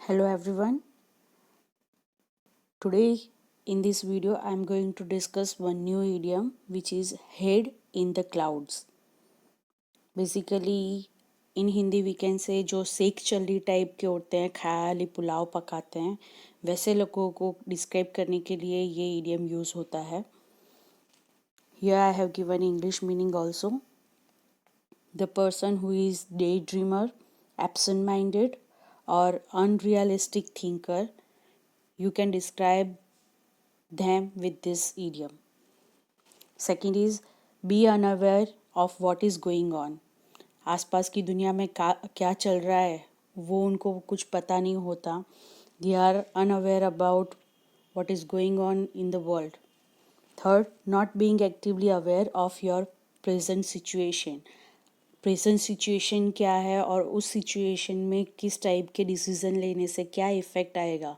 Hello everyone. Today in this video I am going to discuss one new idiom which is head in the clouds. Basically in Hindi we can say जो सेक चल्ली type के होते हैं, ख्याली पुलाव पकाते हैं, वैसे लोगों को डिस्क्राइब करने के लिए ये idiom यूज होता है. Here I have given English meaning also. The person who is daydreamer, absent-minded or unrealistic thinker, you can describe them with this idiom. Second is be unaware of what is going on. आसपास की दुनिया में क्या चल रहा है वो उनको कुछ पता नहीं होता. They are unaware about what is going on in the world. Third, not being actively aware of your present situation. Present situation क्या है और उस सिचुएशन में किस टाइप के डिसीज़न लेने से क्या इफ़ेक्ट आएगा,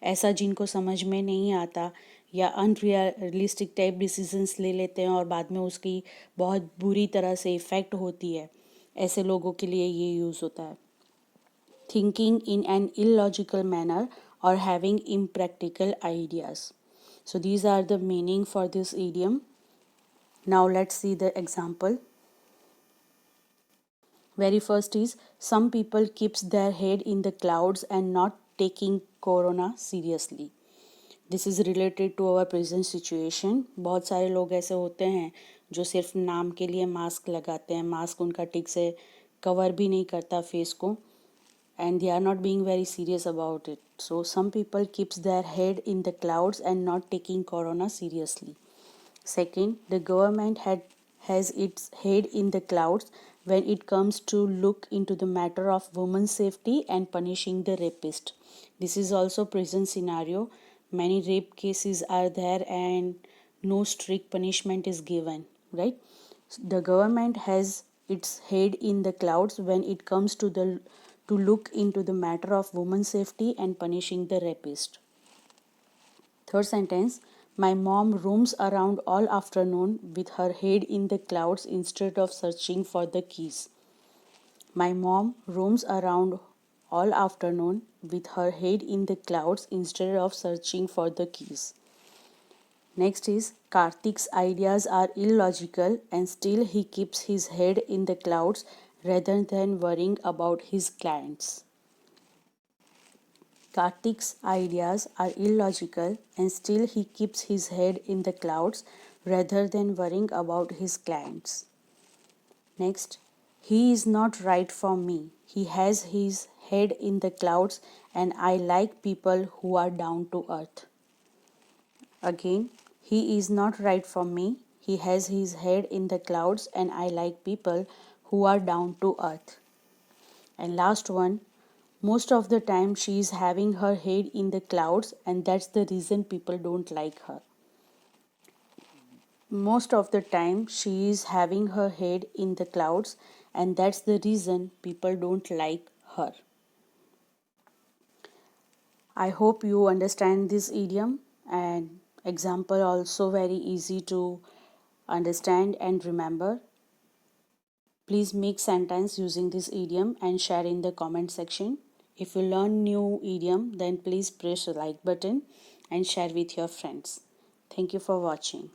ऐसा जिनको समझ में नहीं आता या अनरियलिस्टिक टाइप डिसीजंस ले लेते हैं और बाद में उसकी बहुत बुरी तरह से इफ़ेक्ट होती है, ऐसे लोगों के लिए ये यूज़ होता है. Thinking in an illogical manner और having impractical ideas. So these are the meaning for this idiom. Now let's see the example. Very first is some people keeps their head in the clouds and not taking corona seriously. This is related to our present situation. बहुत सारे लोग ऐसे होते हैं जो सिर्फ नाम के लिए मास्क लगाते हैं, मास्क उनका ठीक से कवर भी नहीं करता फेस को, and they are not being very serious about it. So some people keeps their head in the clouds and not taking corona seriously. Second, the government has its head in the clouds when it comes to look into the matter of women's safety and punishing the rapist. This is also present scenario. Many rape cases are there and no strict punishment is given, right? The government has its head in the clouds when it comes to look into the matter of women's safety and punishing the rapist. Third sentence, my mom roams around all afternoon with her head in the clouds instead of searching for the keys. My mom roams around all afternoon with her head in the clouds instead of searching for the keys. Next is Karthik's ideas are illogical and still he keeps his head in the clouds rather than worrying about his clients. Karthik's ideas are illogical and still he keeps his head in the clouds rather than worrying about his clients. Next, he is not right for me. He has his head in the clouds and I like people who are down to earth. Again, he is not right for me. He has his head in the clouds and I like people who are down to earth. And last one, most of the time she is having her head in the clouds and that's the reason people don't like her. Most of the time she is having her head in the clouds and that's the reason people don't like her. I hope you understand this idiom, and example also very easy to understand and remember. Please make sentence using this idiom and share in the comment section. If you learn new idiom, then please press the like button and share with your friends. Thank you for watching.